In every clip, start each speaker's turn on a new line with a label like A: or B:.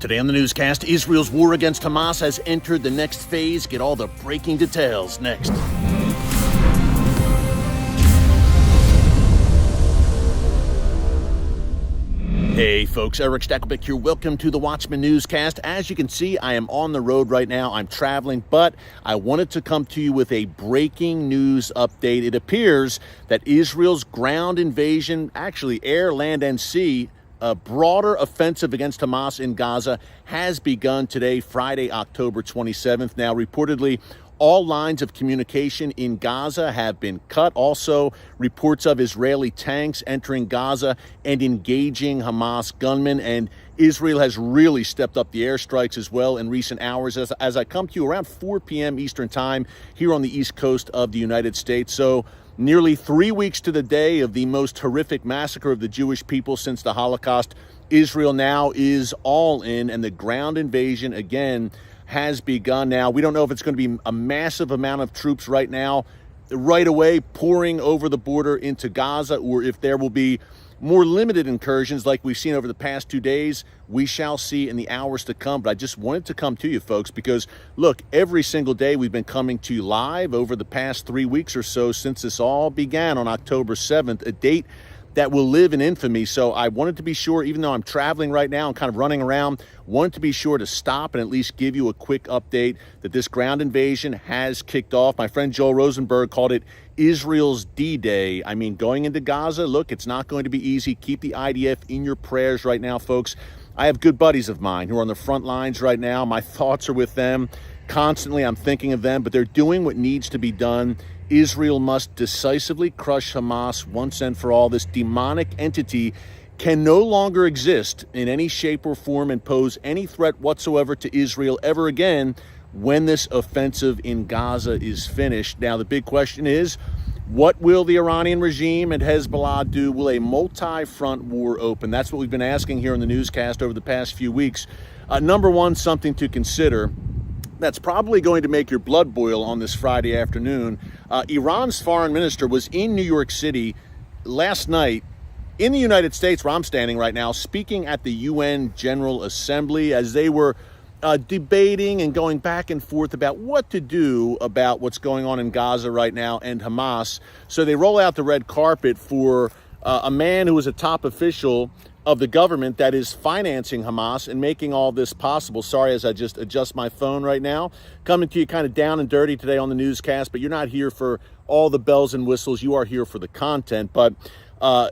A: Today on the newscast, Israel's war against Hamas has entered the next phase. Get all the breaking details next. Hey folks, Erick Stakelbeck here. Welcome to the Watchman Newscast. As you can see, I am on the road right now. I'm traveling, but I wanted to come to you with a breaking news update. It appears that Israel's ground invasion, actually air, land, and sea, a broader offensive against Hamas in Gaza has begun today, Friday, October 27th. Now, reportedly, all lines of communication in Gaza have been cut. Also, reports of Israeli tanks entering Gaza and engaging Hamas gunmen. And Israel has really stepped up the airstrikes as well in recent hours as I come to you around 4 p.m. Eastern time here on the East Coast of the United States. So nearly 3 weeks to the day of the most horrific massacre of the Jewish people since the Holocaust, Israel now is all in, and the ground invasion again has begun. Now, we don't know if it's going to be a massive amount of troops right now, right away pouring over the border into Gaza, or if there will be more limited incursions like we've seen over the past 2 days. We shall see in the hours to come. But I just wanted to come to you, folks, because, look, every single day we've been coming to you live over the past 3 weeks or so since this all began on October 7th, a date that will live in infamy. So I wanted to be sure, even though I'm traveling right now and kind of running around, wanted to be sure to stop and at least give you a quick update that this ground invasion has kicked off. My friend Joel Rosenberg called it Israel's D-Day. I mean, going into Gaza, look, it's not going to be easy. Keep the IDF in your prayers right now, folks. I have good buddies of mine who are on the front lines right now. My thoughts are with them. Constantly, I'm thinking of them, but they're doing what needs to be done. Israel must decisively crush Hamas once and for all. This demonic entity can no longer exist in any shape or form and pose any threat whatsoever to Israel ever again when this offensive in Gaza is finished. Now, the big question is, what will the Iranian regime and Hezbollah do? Will a multi-front war open? That's what we've been asking here on the newscast over the past few weeks. Number one, something to consider that's probably going to make your blood boil on this Friday afternoon. Iran's foreign minister was in New York City last night in the United States, where I'm standing right now, speaking at the UN General Assembly as they were debating and going back and forth about what to do about what's going on in Gaza right now and Hamas. So they roll out the red carpet for a man who was a top official of the government that is financing Hamas and making all this possible. Sorry, as I just adjust my phone right now. Coming to you kind of down and dirty today on the newscast, but you're not here for all the bells and whistles. You are here for the content. But Amir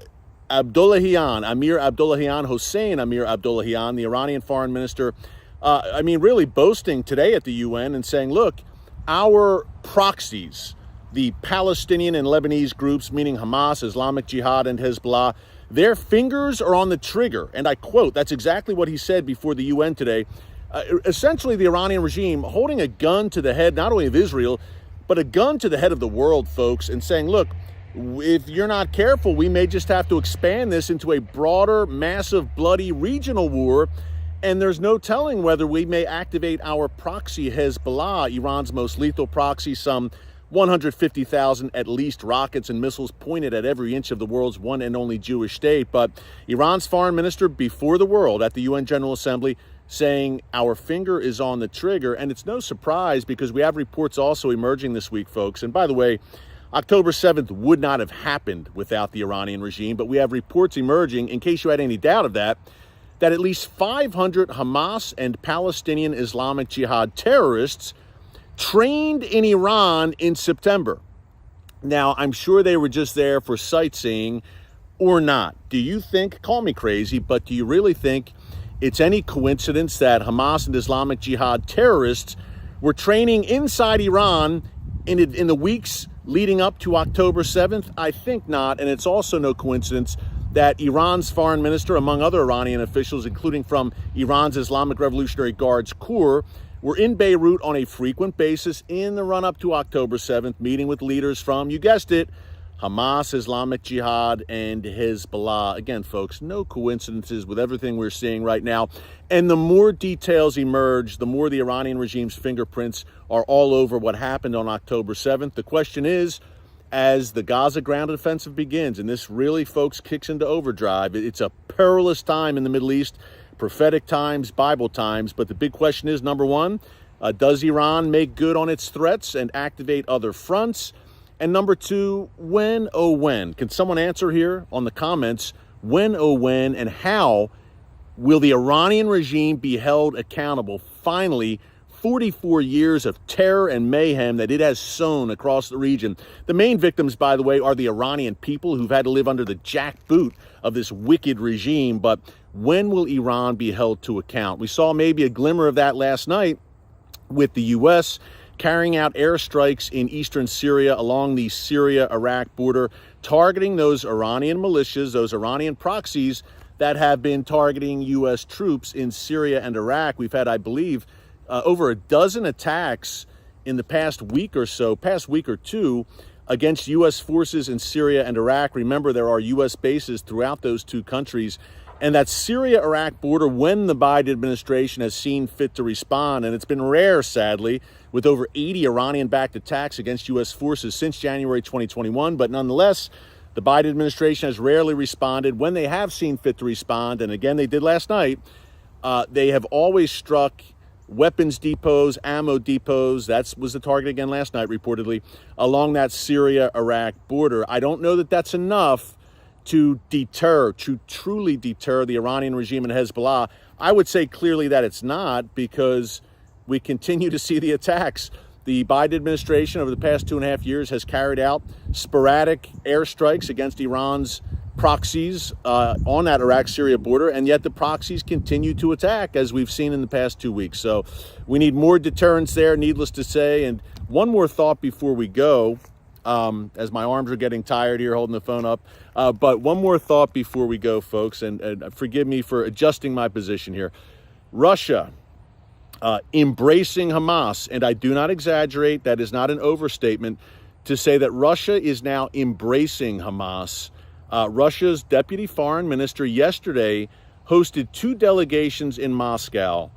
A: Abdullahian, Hossein Amir Abdullahian, the Iranian foreign minister, really boasting today at the UN and saying, look, our proxies, the Palestinian and Lebanese groups, meaning Hamas, Islamic Jihad, and Hezbollah, their fingers are on the trigger. And I quote, that's exactly what he said before the UN today. Essentially, the Iranian regime holding a gun to the head, not only of Israel, but a gun to the head of the world, folks, and saying, look, if you're not careful, we may just have to expand this into a broader, massive, bloody regional war. And there's no telling whether we may activate our proxy, Hezbollah, Iran's most lethal proxy, some 150,000 at least rockets and missiles pointed at every inch of the world's one and only Jewish state. But Iran's foreign minister before the world at the UN General Assembly saying our finger is on the trigger. And it's no surprise because we have reports also emerging this week, folks. And by the way, October 7th would not have happened without the Iranian regime. But we have reports emerging, in case you had any doubt of that at least 500 Hamas and Palestinian Islamic Jihad terrorists trained in Iran in September. Now, I'm sure they were just there for sightseeing or not. Do you think, call me crazy, but do you really think it's any coincidence that Hamas and Islamic Jihad terrorists were training inside Iran in the weeks leading up to October 7th? I think not. And it's also no coincidence that Iran's foreign minister, among other Iranian officials, including from Iran's Islamic Revolutionary Guards Corps, were in Beirut on a frequent basis in the run-up to October 7th, meeting with leaders from, you guessed it, Hamas, Islamic Jihad, and Hezbollah. Again, folks, no coincidences with everything we're seeing right now. And the more details emerge, the more the Iranian regime's fingerprints are all over what happened on October 7th. The question is, as the Gaza ground offensive begins, and this really, folks, kicks into overdrive, it's a perilous time in the Middle East, prophetic times, Bible times. But the big question is, number one, does Iran make good on its threats and activate other fronts? And number two, when, oh when? Can someone answer here on the comments? When, oh when, and how will the Iranian regime be held accountable? Finally, 44 years of terror and mayhem that it has sown across the region. The main victims, by the way, are the Iranian people who've had to live under the jackboot of this wicked regime. But when will Iran be held to account? We saw maybe a glimmer of that last night with the U.S. carrying out airstrikes in eastern Syria along the Syria-Iraq border, targeting those Iranian militias, those Iranian proxies that have been targeting U.S. troops in Syria and Iraq. We've had, I believe, over a dozen attacks in the past week or two, against U.S. forces in Syria and Iraq. Remember, there are U.S. bases throughout those two countries. And that Syria-Iraq border, when the Biden administration has seen fit to respond, and it's been rare, sadly, with over 80 Iranian-backed attacks against U.S. forces since January 2021. But nonetheless, the Biden administration has rarely responded. When they have seen fit to respond, and again, they did last night, they have always struck weapons depots, ammo depots. That was the target again last night, reportedly, along that Syria-Iraq border. I don't know that that's enough to truly deter the Iranian regime and Hezbollah. I would say clearly that it's not, because we continue to see the attacks. The Biden administration over the past 2.5 years has carried out sporadic airstrikes against Iran's proxies on that Iraq-Syria border, and yet the proxies continue to attack, as we've seen in the past 2 weeks. So we need more deterrence there, needless to say. And one more thought before we go, as my arms are getting tired here holding the phone up. But one more thought before we go, folks, and forgive me for adjusting my position here. Russia embracing Hamas, and I do not exaggerate, that is not an overstatement to say that Russia is now embracing Hamas. Russia's deputy foreign minister yesterday hosted 2 delegations in Moscow,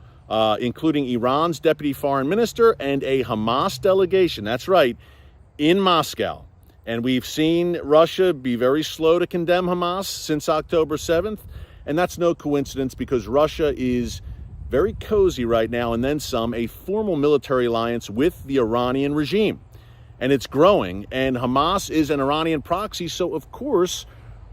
A: including Iran's deputy foreign minister and a Hamas delegation. That's right, in Moscow. And we've seen Russia be very slow to condemn Hamas since October 7th. And that's no coincidence, because Russia is very cozy right now, and then some, a formal military alliance with the Iranian regime. And it's growing. And Hamas is an Iranian proxy. So, of course,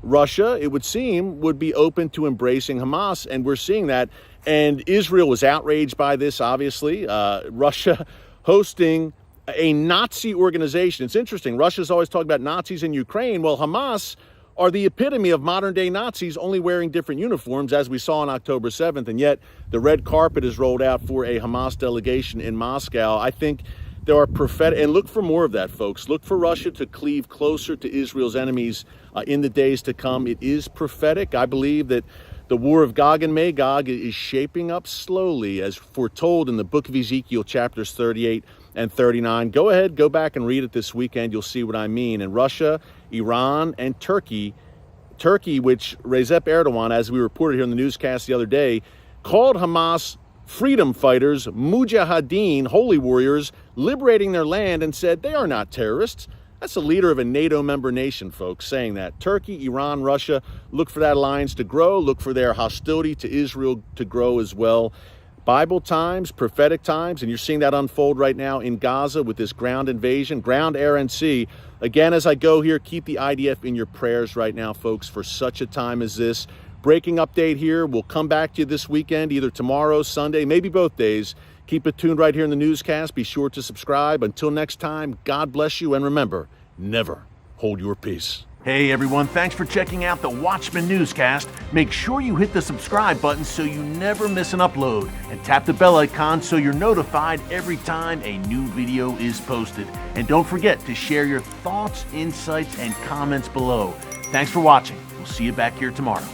A: Russia, it would seem, would be open to embracing Hamas. And we're seeing that. And Israel was outraged by this, obviously. Russia hosting a Nazi organization. It's interesting. Russia's always talked about Nazis in Ukraine. Well, Hamas are the epitome of modern-day Nazis, only wearing different uniforms, as we saw on October 7th. And yet the red carpet is rolled out for a Hamas delegation in Moscow. I think there are prophetic, and look for more of that, folks. Look for Russia to cleave closer to Israel's enemies in the days to come. It is prophetic. I believe that the war of Gog and Magog is shaping up slowly, as foretold in the book of Ezekiel, chapters 38 and 39. Go ahead, go back and read it this weekend. You'll see what I mean. And Russia, Iran, and Turkey, which Recep Erdogan, as we reported here in the newscast the other day, called Hamas freedom fighters, mujahideen, holy warriors, liberating their land, and said they are not terrorists. That's the leader of a NATO member nation, folks, saying that. Turkey, Iran, Russia, look for that alliance to grow. Look for their hostility to Israel to grow as well. Bible times, prophetic times, and you're seeing that unfold right now in Gaza with this ground invasion, ground, air, and sea. Again, as I go here, keep the IDF in your prayers right now, folks, for such a time as this. Breaking update here. We'll come back to you this weekend, either tomorrow, Sunday, maybe both days. Keep it tuned right here in the newscast. Be sure to subscribe. Until next time, God bless you, and remember, never hold your peace. Hey everyone, thanks for checking out the Watchman Newscast. Make sure you hit the subscribe button so you never miss an upload, and tap the bell icon so you're notified every time a new video is posted. And don't forget to share your thoughts, insights, and comments below. Thanks for watching. We'll see you back here tomorrow.